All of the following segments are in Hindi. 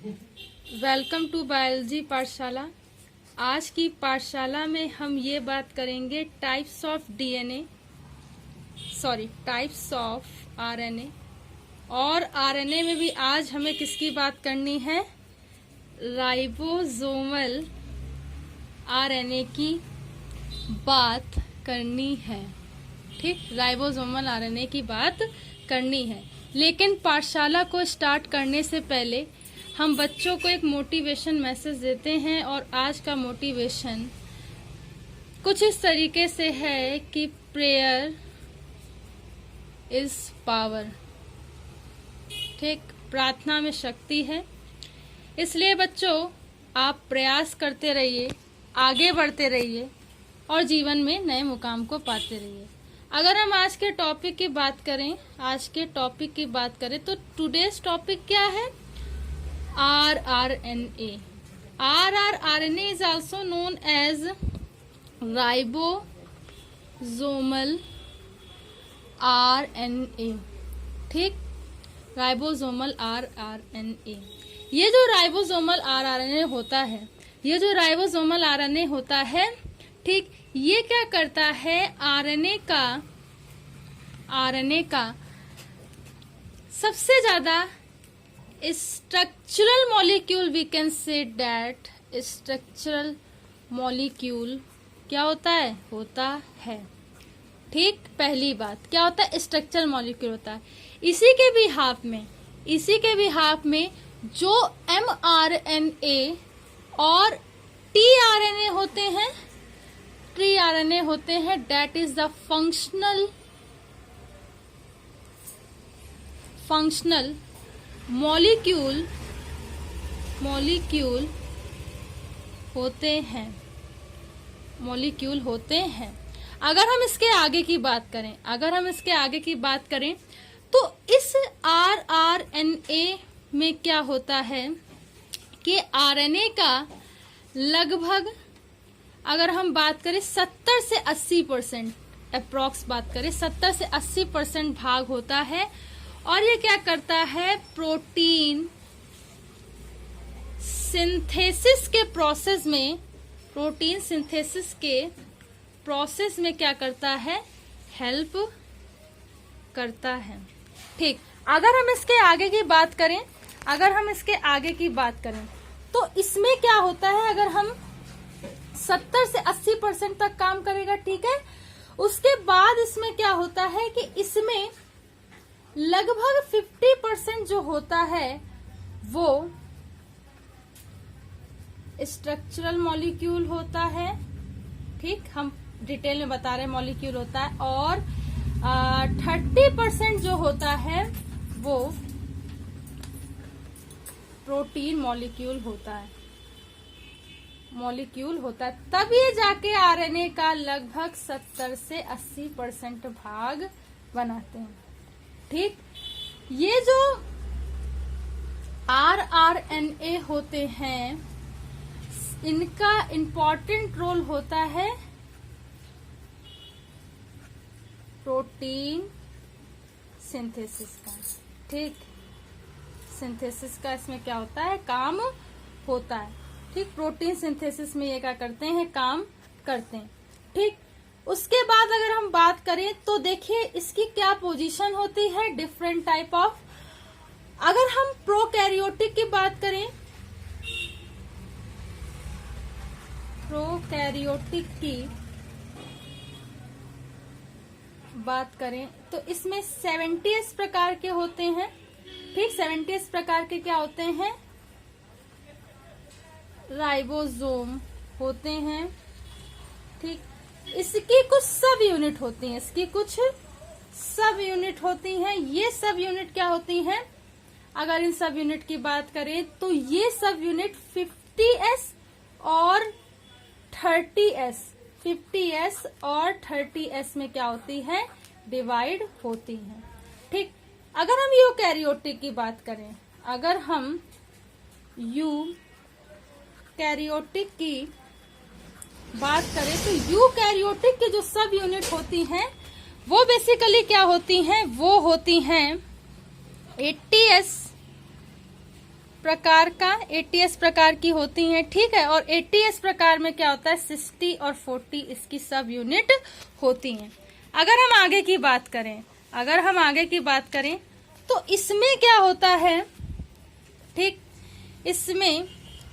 वेलकम टू बायोलॉजी पाठशाला। आज की पाठशाला में हम ये बात करेंगे टाइप्स ऑफ आरएनए और आरएनए में भी आज हमें किसकी बात करनी है, राइबोसोमल आरएनए की बात करनी है। ठीक, राइबोसोमल आरएनए की बात करनी है। लेकिन पाठशाला को स्टार्ट करने से पहले हम बच्चों को एक मोटिवेशन मैसेज देते हैं और आज का मोटिवेशन कुछ इस तरीके से है कि प्रेयर इज पावर। ठीक, प्रार्थना में शक्ति है। इसलिए बच्चों आप प्रयास करते रहिए, आगे बढ़ते रहिए और जीवन में नए मुकाम को पाते रहिए। अगर हम आज के टॉपिक की बात करें तो टुडेज टॉपिक क्या है, rRNA. rRNA is also known as ribosomal RNA. ठीक, राइबोसोमल rRNA। ये जो राइबोसोमल rRNA होता है, ठीक, ये क्या करता है, आरएनए का सबसे ज्यादा structural molecule, we can say that structural molecule क्या होता है। ठीक, पहली बात क्या होता है, स्ट्रक्चरल मॉलिक्यूल होता है। इसी के बिहाफ में जो mRNA और tRNA होते हैं, that is the functional molecule होते हैं। अगर हम इसके आगे की बात करें तो इस rRNA में क्या होता है कि आरएनए का लगभग अगर हम बात करें 70 से 80% अप्रॉक्स बात करें 70 से 80% भाग होता है और ये क्या करता है, प्रोटीन सिंथेसिस के प्रोसेस में क्या करता है, हेल्प करता है। ठीक, अगर हम इसके आगे की बात करें तो इसमें क्या होता है, अगर हम 70 से 80% तक काम करेगा, ठीक है, उसके बाद इसमें क्या होता है कि इसमें लगभग 50% जो होता है वो स्ट्रक्चरल मॉलिक्यूल होता है। ठीक, हम डिटेल में बता रहे हैं, मॉलिक्यूल होता है और 30% जो होता है वो प्रोटीन मॉलिक्यूल होता है। तब ये जाके आरएनए का लगभग 70 से 80% भाग बनाते हैं। ठीक, ये जो rRNA होते हैं, इनका इम्पोर्टेंट रोल होता है प्रोटीन सिंथेसिस का। ठीक, सिंथेसिस का इसमें क्या होता है, काम होता है। ठीक, प्रोटीन सिंथेसिस में ये क्या करते हैं, काम करते हैं। ठीक, उसके बाद अगर हम बात करें तो देखिए इसकी क्या पोजीशन होती है, डिफरेंट टाइप ऑफ। अगर हम प्रोकैरियोटिक की बात करें तो इसमें 70 प्रकार के होते हैं। ठीक, 70 प्रकार के क्या होते हैं, राइबोसोम होते हैं। ठीक, इसकी कुछ सब यूनिट होती हैं। ये सब यूनिट क्या होती हैं, अगर इन सब यूनिट की बात करें तो ये सब यूनिट 50S और 30S में क्या होती है, डिवाइड होती हैं। ठीक, अगर हम यूकैरियोटिक की बात करें, तो यूकैरियोटिक की जो सब यूनिट होती हैं वो बेसिकली क्या होती हैं, वो होती हैं 80S प्रकार का 80s प्रकार की होती हैं, ठीक है। और 80s प्रकार में क्या होता है, 60 और 40 इसकी सब यूनिट होती हैं। अगर हम आगे की बात करें तो इसमें क्या होता है, ठीक, इसमें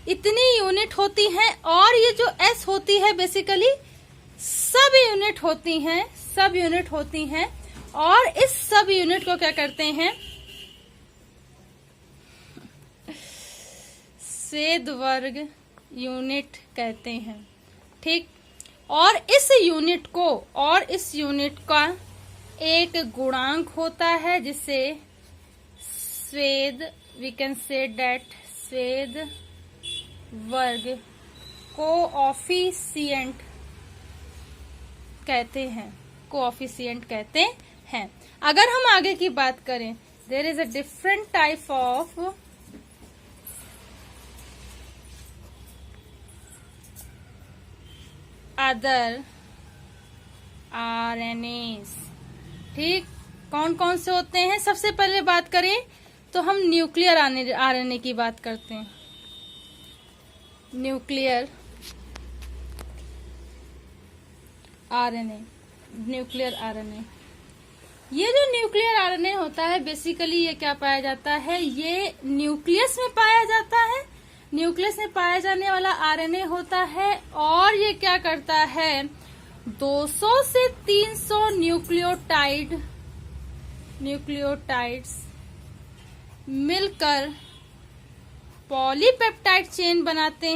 इतनी यूनिट होती हैं और ये जो S होती है बेसिकली सब यूनिट होती हैं और इस सब यूनिट को क्या करते हैं, स्वेद वर्ग यूनिट कहते हैं, ठीक। और इस यूनिट का एक गुणांक होता है जिसे स्वेद, वी कैन से दैट स्वेद वर्ग कोऑफिशिएंट कहते हैं। अगर हम आगे की बात करें, there is a different type of other RNAs, ठीक। कौन कौन से होते हैं, सबसे पहले बात करें तो हम न्यूक्लियर RNA की बात करते हैं। न्यूक्लियर RNA, ये जो न्यूक्लियर RNA होता है बेसिकली ये क्या पाया जाता है, ये न्यूक्लियस में पाया जाता है। न्यूक्लियस में पाया जाने वाला RNA होता है और ये क्या करता है, 200 से 300 न्यूक्लियोटाइड्स मिलकर पॉलीपेप्टाइड चेन बनाते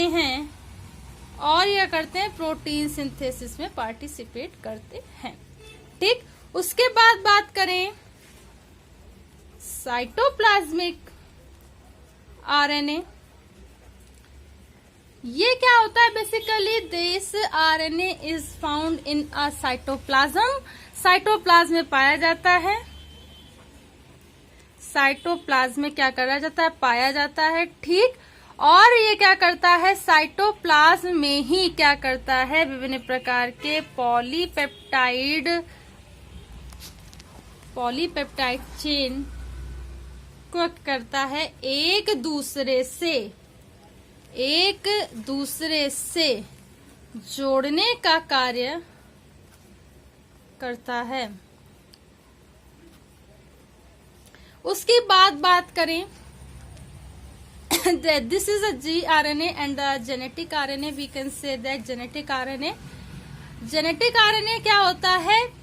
हैं। और यह करते हैं प्रोटीन सिंथेसिस में पार्टिसिपेट करते हैं, ठीक। उसके बाद बात करें साइटोप्लाज्मिक RNA, ये क्या होता है basically, this RNA is found in a cytoplasm में पाया जाता है। साइटोप्लाज्म में क्या करा जाता है, पाया जाता है, ठीक। और ये क्या करता है, साइटोप्लाज्म में ही क्या करता है, विभिन्न प्रकार के पॉलीपेप्टाइड चेन को करता है एक दूसरे से जोड़ने का कार्य करता है। उसकी बात करें, this is a gRNA and the genetic RNA, we can say that genetic RNA क्या होता है,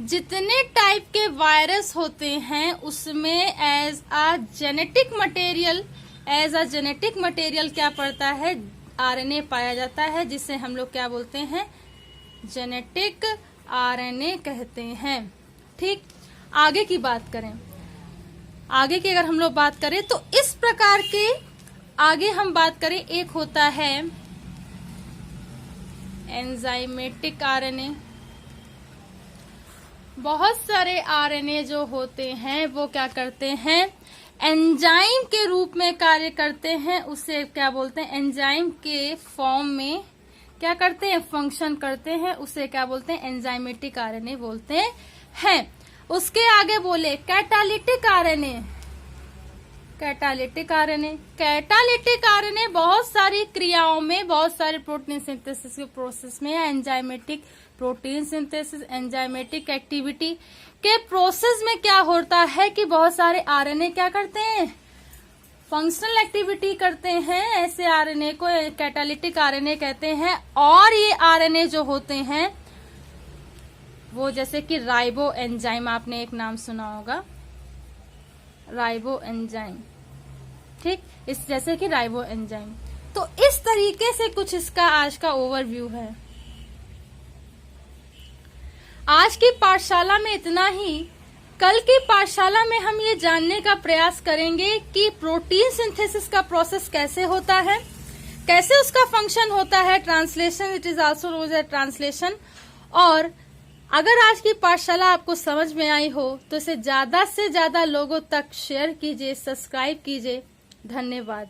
जितने टाइप के वायरस होते हैं उसमें एज अ जेनेटिक मटेरियल क्या पड़ता है, RNA पाया जाता है, जिसे हम लोग क्या बोलते हैं, जेनेटिक RNA कहते हैं, ठीक। आगे की अगर हम लोग बात करें तो इस प्रकार के आगे हम बात करें, एक होता है एंजाइमेटिक RNA। बहुत सारे RNA जो होते हैं वो क्या करते हैं, एंजाइम के रूप में कार्य करते हैं, उसे क्या बोलते हैं, एंजाइम के फॉर्म में क्या करते हैं, फंक्शन करते हैं, उसे क्या बोलते हैं, एंजाइमेटिक RNA बोलते हैं। उसके आगे बोले कैटालिटिक RNA बहुत सारी क्रियाओं में, बहुत सारे प्रोटीन सिंथेसिस के प्रोसेस में, enzymatic protein synthesis, enzymatic activity के प्रोसेस में क्या होता है कि बहुत सारे RNA क्या करते हैं, फंक्शनल एक्टिविटी करते हैं। ऐसे RNA को कैटालिटिक RNA कहते हैं। और ये RNA जो होते हैं वो जैसे कि राइबो एंजाइम, आपने एक नाम सुना होगा, राइबो एंजाइम, ठीक, इस जैसे कि राइबो एंजाइम। तो इस तरीके से कुछ इसका आज का ओवरव्यू है। आज की पाठशाला में इतना ही। कल की पाठशाला में हम ये जानने का प्रयास करेंगे कि प्रोटीन सिंथेसिस का प्रोसेस कैसे होता है, कैसे उसका फंक्शन होता है, translation, it is also known as translation. और अगर आज की पाठशाला आपको समझ में आई हो तो इसे ज्यादा से ज्यादा लोगों तक शेयर कीजिए, सब्सक्राइब कीजिए। धन्यवाद।